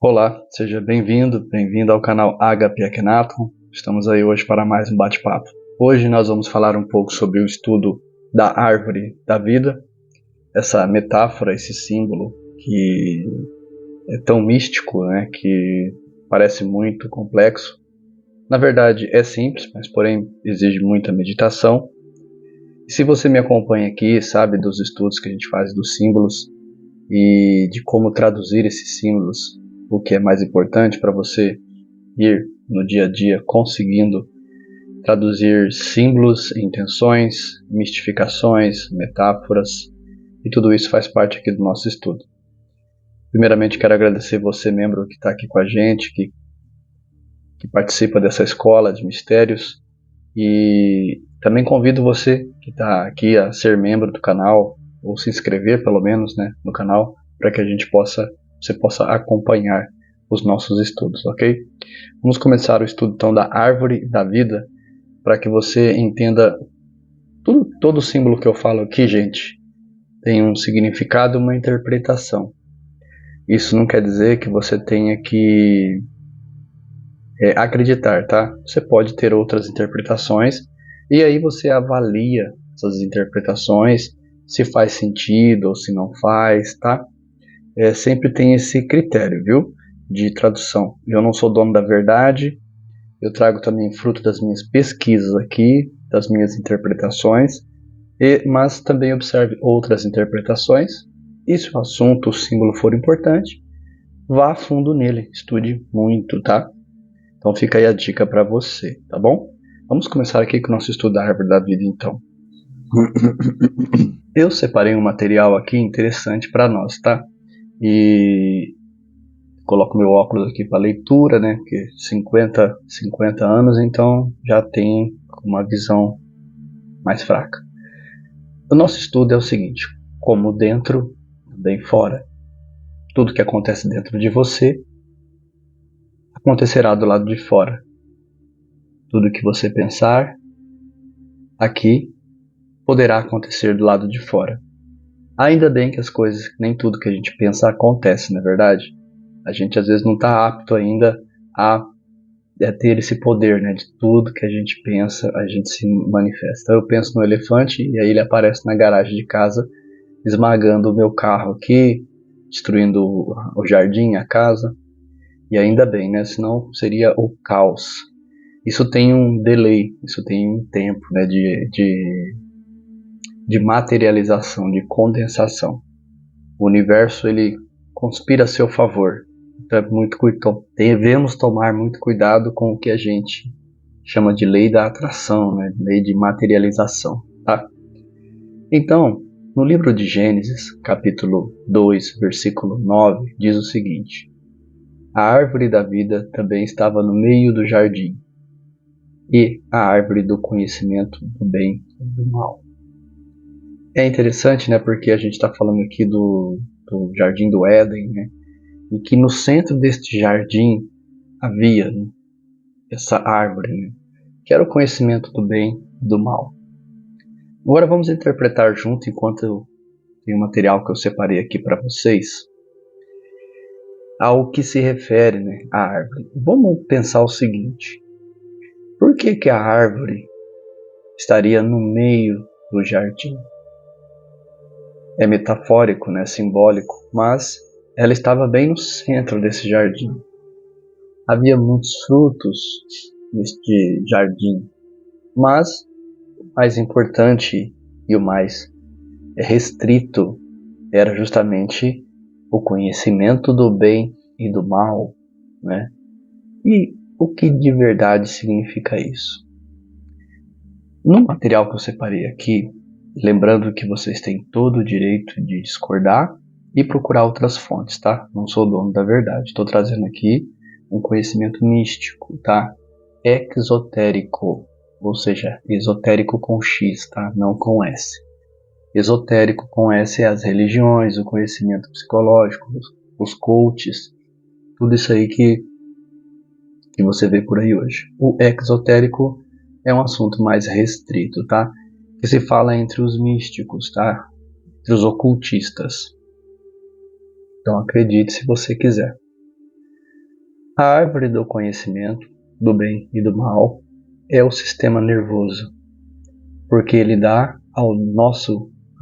Olá, seja bem-vindo ao canal HP Akhenaton. Estamos aí hoje para mais um bate-papo. Hoje nós vamos falar um pouco sobre o estudo da árvore da vida, essa metáfora, esse símbolo que é tão místico, né, que parece muito complexo. Na verdade é simples, mas porém exige muita meditação. E se você me acompanha aqui, sabe dos estudos que a gente faz dos símbolos e de como traduzir esses símbolos, o que é mais importante para você ir no dia a dia conseguindo traduzir símbolos, intenções, mistificações, metáforas, e tudo isso faz parte aqui do nosso estudo. Primeiramente quero agradecer você, membro que está aqui com a gente, que participa dessa escola de mistérios, e também convido você que está aqui a ser membro do canal, ou se inscrever pelo menos, né, no canal, para que você possa acompanhar os nossos estudos, ok? Vamos começar o estudo então da árvore da vida, para que você entenda todo símbolo que eu falo aqui, gente, tem um significado e uma interpretação. Isso não quer dizer que você tenha que acreditar, tá? Você pode ter outras interpretações e aí você avalia essas interpretações, se faz sentido ou se não faz, tá? Sempre tem esse critério, viu? De tradução. Eu não sou dono da verdade, eu trago também fruto das minhas pesquisas aqui, das minhas interpretações, mas também observe outras interpretações. E se o assunto, o símbolo for importante, vá a fundo nele, estude muito, tá? Então fica aí a dica para você, tá bom? Vamos começar aqui com o nosso estudo da árvore da vida, então. Eu separei um material aqui interessante para nós, tá? E coloco meu óculos aqui para leitura, né? Porque 50 anos, então já tem uma visão mais fraca. O nosso estudo é o seguinte: como dentro, também fora. Tudo que acontece dentro de você acontecerá do lado de fora. Tudo que você pensar aqui poderá acontecer do lado de fora. Ainda bem que as coisas, nem tudo que a gente pensa acontece, não é verdade? A gente às vezes não está apto ainda a ter esse poder, né? De tudo que a gente pensa, a gente se manifesta. Eu penso no elefante e aí ele aparece na garagem de casa, esmagando o meu carro aqui, destruindo o jardim, a casa. E ainda bem, né? Senão seria o caos. Isso tem um delay, isso tem um tempo, né? De materialização, de condensação. O universo, ele conspira a seu favor. Então, devemos tomar muito cuidado com o que a gente chama de lei da atração, né? Lei de materialização, tá? Então, no livro de Gênesis, capítulo 2, versículo 9, diz o seguinte: a árvore da vida também estava no meio do jardim, e a árvore do conhecimento do bem e do mal. É interessante, né, porque a gente está falando aqui do Jardim do Éden, né, e que no centro deste jardim havia, né, essa árvore, né, que era o conhecimento do bem e do mal. Agora vamos interpretar junto, enquanto eu tenho um material que eu separei aqui para vocês, ao que se refere, né, à árvore. Vamos pensar o seguinte: por que a árvore estaria no meio do jardim? É metafórico, né, simbólico, mas ela estava bem no centro desse jardim. Havia muitos frutos neste jardim, mas o mais importante e o mais restrito era justamente o conhecimento do bem e do mal, né? E o que de verdade significa isso? No material que eu separei aqui, lembrando que vocês têm todo o direito de discordar e procurar outras fontes, tá? Não sou dono da verdade. Estou trazendo aqui um conhecimento místico, tá? Exotérico, ou seja, esotérico com X, tá? Não com S. Esotérico com S é as religiões, o conhecimento psicológico, os coaches, tudo isso aí que você vê por aí hoje. O exotérico é um assunto mais restrito, tá? Que se fala entre os místicos, tá? Entre os ocultistas. Então acredite se você quiser. A árvore do conhecimento do bem e do mal é o sistema nervoso, porque ele dá à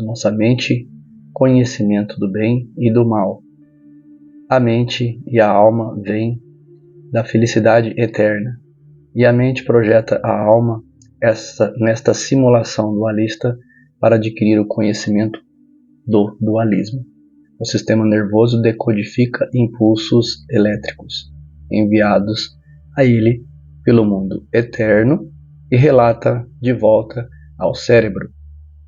nossa mente conhecimento do bem e do mal. A mente e a alma vêm da felicidade eterna, e a mente projeta a alma nesta simulação dualista para adquirir o conhecimento do dualismo. O sistema nervoso decodifica impulsos elétricos enviados a ele pelo mundo eterno e relata de volta ao cérebro.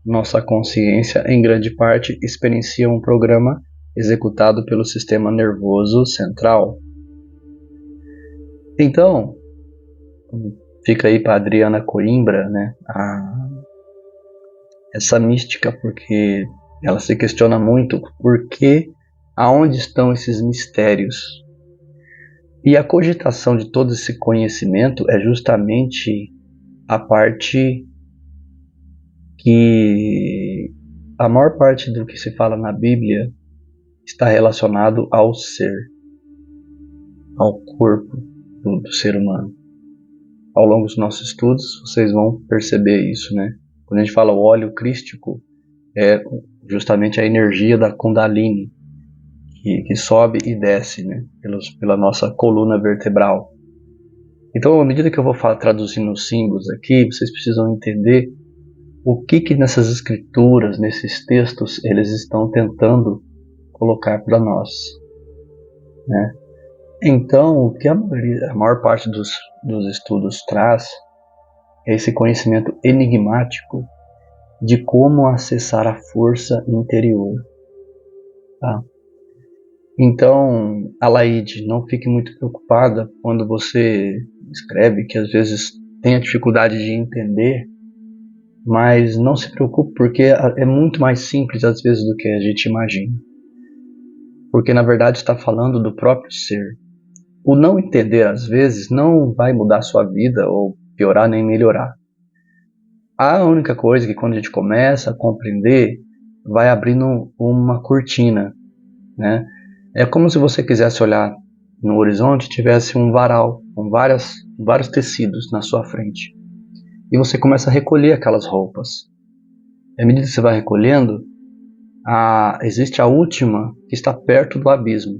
Nossa consciência, em grande parte, experiencia um programa executado pelo sistema nervoso central. Então, fica aí para Adriana Coimbra, né, essa mística, porque ela se questiona muito por que, aonde estão esses mistérios. E a cogitação de todo esse conhecimento é justamente a parte que a maior parte do que se fala na Bíblia está relacionado ao ser, ao corpo do ser humano. Ao longo dos nossos estudos, vocês vão perceber isso, né? Quando a gente fala o óleo crístico, é justamente a energia da Kundalini, que sobe e desce, né? Pela nossa coluna vertebral. Então, à medida que eu vou traduzindo os símbolos aqui, vocês precisam entender o que nessas escrituras, nesses textos, eles estão tentando colocar para nós, né? Então, o que a maior parte dos estudos traz é esse conhecimento enigmático de como acessar a força interior. Tá? Então, Alaide, não fique muito preocupada quando você escreve que às vezes tem a dificuldade de entender, mas não se preocupe, porque é muito mais simples às vezes do que a gente imagina. Porque na verdade está falando do próprio ser. O não entender às vezes não vai mudar a sua vida ou piorar nem melhorar. A única coisa é que quando a gente começa a compreender, vai abrindo uma cortina, né? É como se você quisesse olhar no horizonte e tivesse um varal com vários tecidos na sua frente. E você começa a recolher aquelas roupas. E à medida que você vai recolhendo, existe a última que está perto do abismo.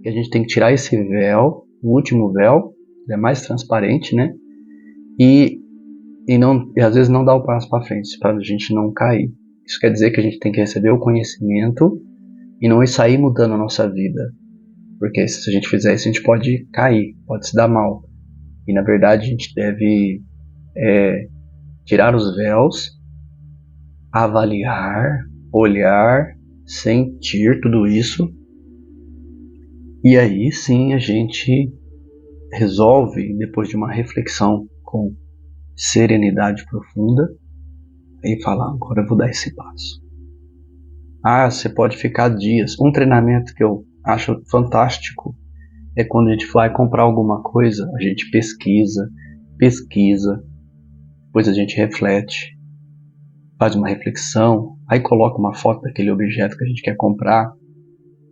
E a gente tem que tirar esse véu, o último véu, ele é mais transparente, né? E às vezes não dá o passo para frente, para a gente não cair. Isso quer dizer que a gente tem que receber o conhecimento e não sair mudando a nossa vida. Porque se a gente fizer isso, a gente pode cair, pode se dar mal. E na verdade a gente deve tirar os véus, avaliar, olhar, sentir tudo isso. E aí sim a gente resolve, depois de uma reflexão com serenidade profunda, e falar, agora eu vou dar esse passo. Você pode ficar dias. Um treinamento que eu acho fantástico é quando a gente vai comprar alguma coisa, a gente pesquisa, depois a gente reflete, faz uma reflexão, aí coloca uma foto daquele objeto que a gente quer comprar.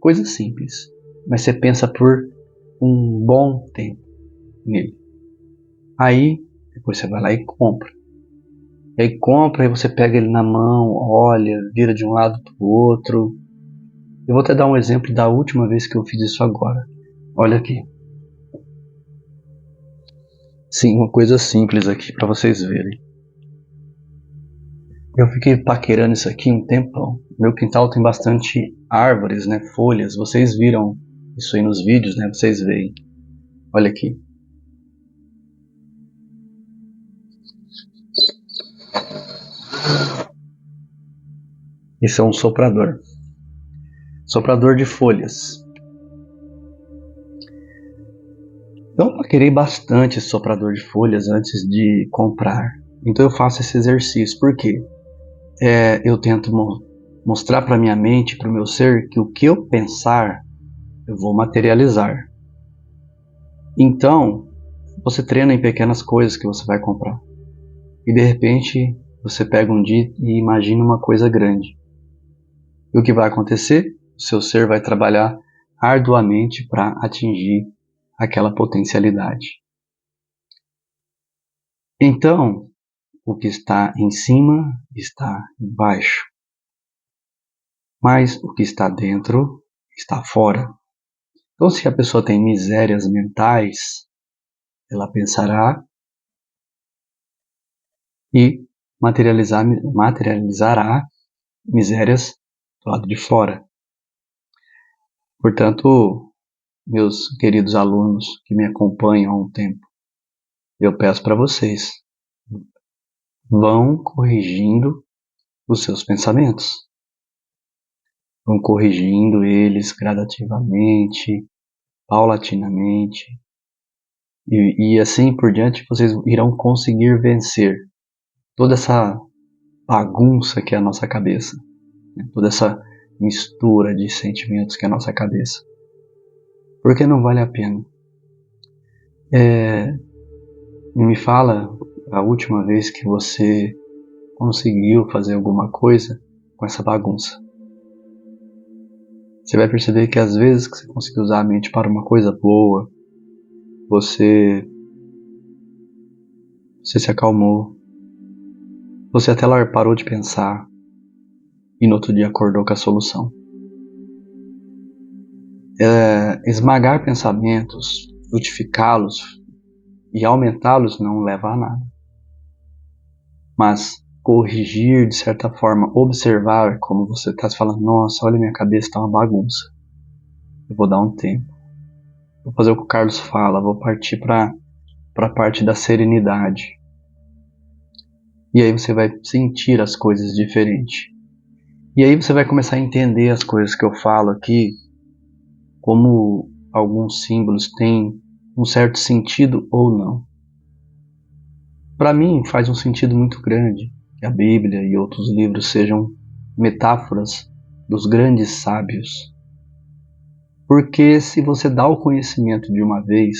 Coisa simples, mas você pensa por um bom tempo nele. Aí, depois você vai lá e compra. E aí compra, aí você pega ele na mão, olha, vira de um lado para o outro. Eu vou até dar um exemplo da última vez que eu fiz isso agora. Olha aqui. Sim, uma coisa simples aqui para vocês verem. Eu fiquei paquerando isso aqui um tempão. Meu quintal tem bastante árvores, né, folhas. Vocês viram isso aí nos vídeos, né? Vocês veem. Olha aqui. Esse é um soprador. Soprador de folhas. Eu paquerei bastante esse soprador de folhas antes de comprar. Então eu faço esse exercício. Por quê? Eu tento mostrar para minha mente, para o meu ser, que o que eu pensar, eu vou materializar. Então, você treina em pequenas coisas que você vai comprar. E de repente, você pega um dia e imagina uma coisa grande. E o que vai acontecer? O seu ser vai trabalhar arduamente para atingir aquela potencialidade. Então, o que está em cima está embaixo, mas o que está dentro está fora. Então, se a pessoa tem misérias mentais, ela pensará e materializará misérias do lado de fora. Portanto, meus queridos alunos que me acompanham há um tempo, eu peço para vocês, vão corrigindo os seus pensamentos. Vão corrigindo eles gradativamente, paulatinamente, e assim por diante vocês irão conseguir vencer toda essa bagunça que é a nossa cabeça, né? Toda essa mistura de sentimentos que é a nossa cabeça. Porque não vale a pena. Me fala a última vez que você conseguiu fazer alguma coisa com essa bagunça. Você vai perceber que às vezes que você conseguiu usar a mente para uma coisa boa, você se acalmou, você até lá parou de pensar e no outro dia acordou com a solução. Esmagar pensamentos, frutificá-los e aumentá-los não leva a nada. Mas corrigir, de certa forma, observar como você está falando, nossa, olha, minha cabeça está uma bagunça. Eu vou dar um tempo. Vou fazer o que o Carlos fala, vou partir para a parte da serenidade. E aí você vai sentir as coisas diferente. E aí você vai começar a entender as coisas que eu falo aqui, como alguns símbolos têm um certo sentido ou não. Para mim faz um sentido muito grande que a Bíblia e outros livros sejam metáforas dos grandes sábios. Porque se você dá o conhecimento de uma vez,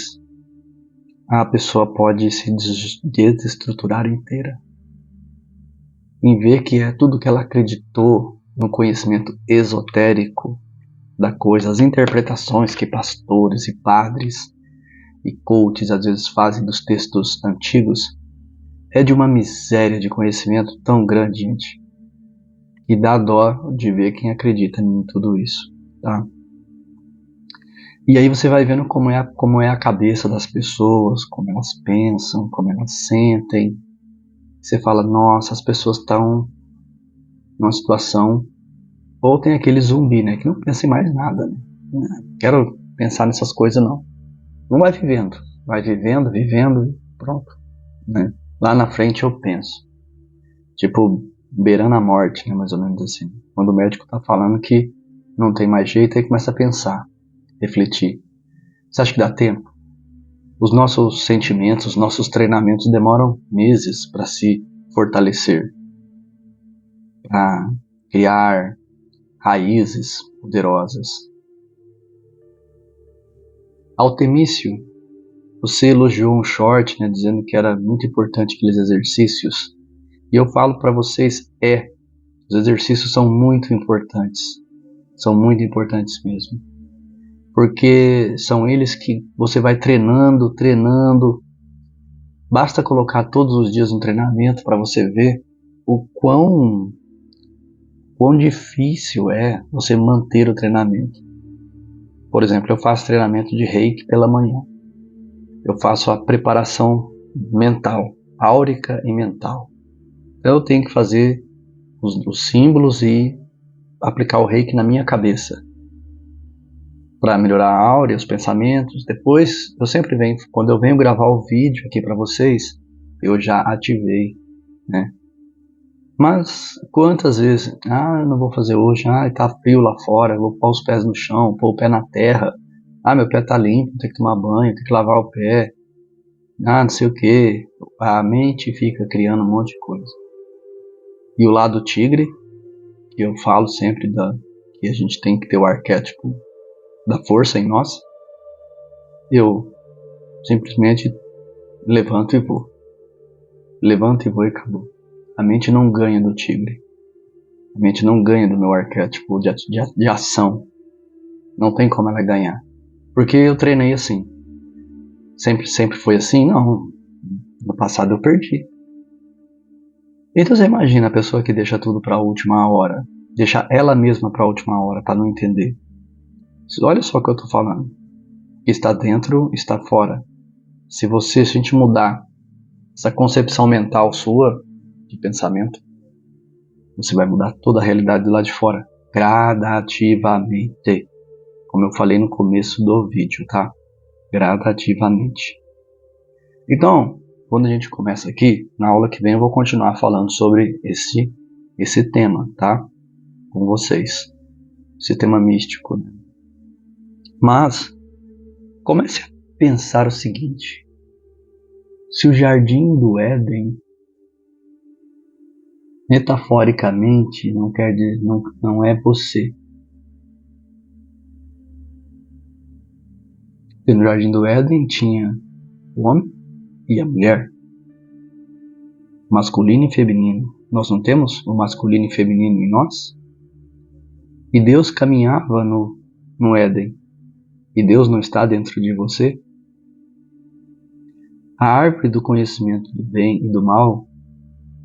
a pessoa pode se desestruturar inteira. Em ver que é tudo que ela acreditou no conhecimento esotérico da coisa, as interpretações que pastores e padres e coaches às vezes fazem dos textos antigos, é de uma miséria de conhecimento tão grande, gente, que dá dó de ver quem acredita em tudo isso, tá? E aí você vai vendo como é a cabeça das pessoas, como elas pensam, como elas sentem. Você fala, nossa, as pessoas estão numa situação... Ou tem aquele zumbi, né, que não pensa em mais nada, né? Não quero pensar nessas coisas, não. Não vai vivendo. Vai vivendo, e pronto, né? Lá na frente eu penso. Tipo, beirando a morte, né, mais ou menos assim. Quando o médico tá falando que não tem mais jeito, aí começa a pensar, refletir. Você acha que dá tempo? Os nossos sentimentos, os nossos treinamentos demoram meses para se fortalecer, para criar raízes poderosas. Altemício, você elogiou um short, né, dizendo que era muito importante aqueles exercícios. E eu falo para vocês, os exercícios são muito importantes. São muito importantes mesmo. Porque são eles que você vai treinando. Basta colocar todos os dias um treinamento para você ver o quão difícil é você manter o treinamento. Por exemplo, eu faço treinamento de Reiki pela manhã. Eu faço a preparação mental, áurica e mental. Então eu tenho que fazer os símbolos e aplicar o Reiki na minha cabeça para melhorar a áurea, os pensamentos. Depois, eu sempre venho, quando eu venho gravar o vídeo aqui para vocês, eu já ativei, né? Mas quantas vezes, eu não vou fazer hoje, tá frio lá fora, eu vou pôr os pés no chão, pôr o pé na terra, meu pé tá limpo, tem que tomar banho, tem que lavar o pé, não sei o que. A mente fica criando um monte de coisa. E o lado tigre, que eu falo sempre que a gente tem que ter o arquétipo da força em nós, eu simplesmente levanto e vou. Levanto e vou e acabou. A mente não ganha do tigre. A mente não ganha do meu arquétipo de ação. Não tem como ela ganhar. Porque eu treinei assim. Sempre foi assim? Não. No passado eu perdi. Então você imagina a pessoa que deixa tudo para a última hora, deixa ela mesma para a última hora para não entender. Olha só o que eu estou falando. Está dentro, está fora. Se a gente mudar essa concepção mental sua de pensamento, você vai mudar toda a realidade do lado de fora, gradativamente. Como eu falei no começo do vídeo, tá? Gradativamente. Então, quando a gente começa aqui, na aula que vem eu vou continuar falando sobre esse tema, tá? Com vocês. Esse tema místico, né? Mas, comece a pensar o seguinte. Se o jardim do Éden, metaforicamente, não é você. E no jardim do Éden tinha o homem e a mulher, masculino e feminino. Nós não temos o masculino e feminino em nós? E Deus caminhava no Éden. E Deus não está dentro de você? A árvore do conhecimento do bem e do mal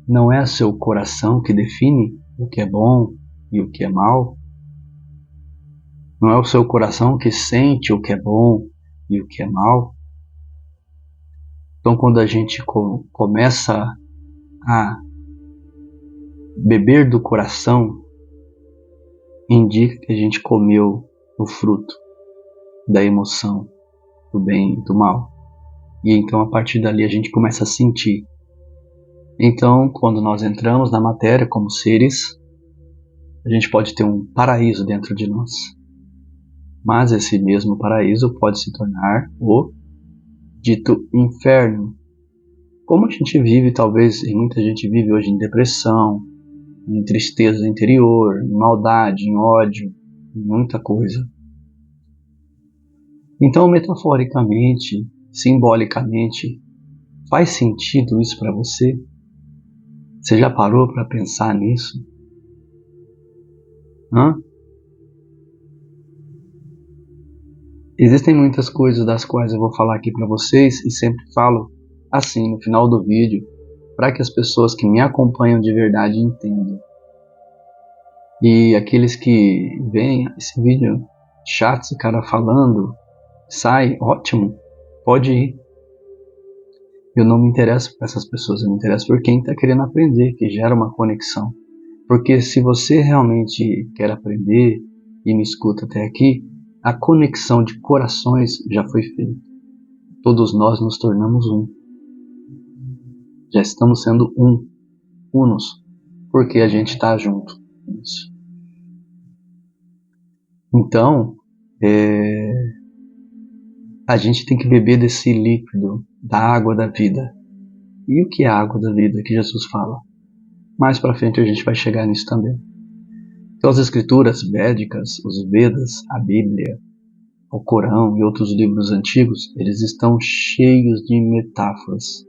não é seu coração que define o que é bom e o que é mal? Não é o seu coração que sente o que é bom e o que é mal? Então, quando a gente começa a beber do coração, indica que a gente comeu o fruto da emoção do bem e do mal. E então, a partir dali, a gente começa a sentir. Então, quando nós entramos na matéria como seres, a gente pode ter um paraíso dentro de nós. Mas esse mesmo paraíso pode se tornar o dito inferno. Como a gente vive, talvez, e muita gente vive hoje em depressão, em tristeza interior, em maldade, em ódio, em muita coisa. Então, metaforicamente, simbolicamente, faz sentido isso para você? Você já parou para pensar nisso? Existem muitas coisas das quais eu vou falar aqui para vocês e sempre falo assim no final do vídeo para que as pessoas que me acompanham de verdade entendam. E aqueles que veem esse vídeo chato, esse cara falando, sai, ótimo, pode ir. Eu não me interesso por essas pessoas, eu me interesso por quem está querendo aprender, que gera uma conexão. Porque se você realmente quer aprender e me escuta até aqui, a conexão de corações já foi feita. Todos nós nos tornamos um. Já estamos sendo unos, porque a gente está junto. Isso. Então, a gente tem que beber desse líquido, da água da vida. E o que é a água da vida que Jesus fala? Mais para frente a gente vai chegar nisso também. Então as escrituras védicas, os Vedas, a Bíblia, o Corão e outros livros antigos, eles estão cheios de metáforas.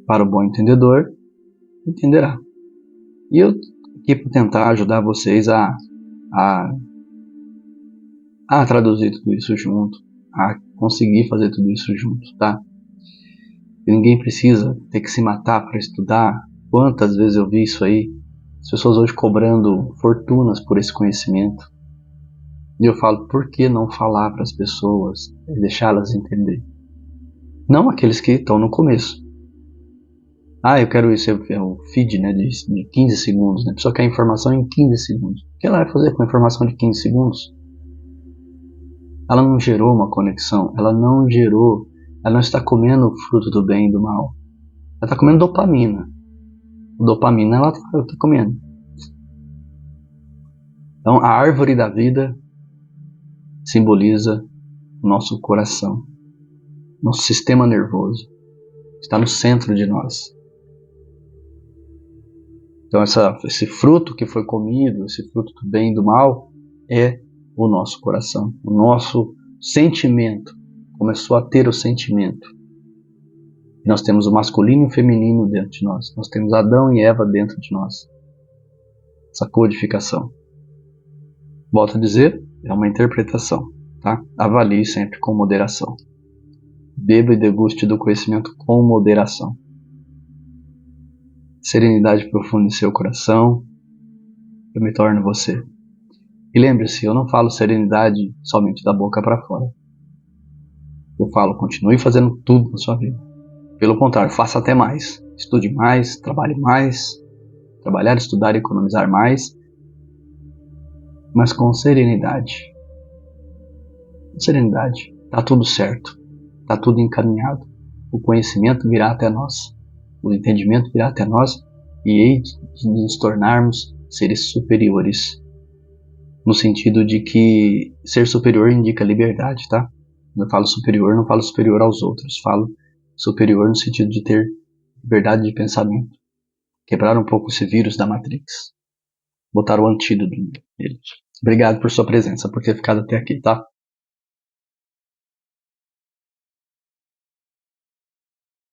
Para o bom entendedor, entenderá. E eu aqui para tentar ajudar vocês a traduzir tudo isso junto, a conseguir fazer tudo isso junto, tá? E ninguém precisa ter que se matar para estudar. Quantas vezes eu vi isso aí? As pessoas hoje cobrando fortunas por esse conhecimento. E eu falo, por que não falar para as pessoas e deixá-las entender? Não aqueles que estão no começo. Eu quero isso, é o feed, né, de 15 segundos. Né? A pessoa quer informação em 15 segundos. O que ela vai fazer com a informação de 15 segundos? Ela não gerou uma conexão, ela não está comendo o fruto do bem e do mal. Ela está comendo dopamina. Dopamina ela está comendo. Então a árvore da vida simboliza o nosso coração, nosso sistema nervoso. Está no centro de nós. Então esse fruto que foi comido, esse fruto do bem e do mal, é o nosso coração, o nosso sentimento. Começou a ter o sentimento. E nós temos o masculino e o feminino dentro de nós. Nós temos Adão e Eva dentro de nós. Essa codificação. Volto a dizer, é uma interpretação. tá? Avalie sempre com moderação. Beba e deguste do conhecimento com moderação. Serenidade profunda em seu coração, eu me torno você. E lembre-se, eu não falo serenidade somente da boca para fora. Eu falo, continue fazendo tudo na sua vida. Pelo contrário, faça até mais. Estude mais, trabalhe mais. Trabalhar, estudar e economizar mais. Mas com serenidade. Com serenidade. Tá tudo certo. Tá tudo encaminhado. O conhecimento virá até nós. O entendimento virá até nós. E hei de nos tornarmos seres superiores. No sentido de que ser superior indica liberdade, tá? Quando eu falo superior, não falo superior aos outros. Falo superior no sentido de ter liberdade de pensamento. Quebrar um pouco esse vírus da Matrix. Botar o antídoto nele. Obrigado por sua presença, por ter ficado até aqui, tá?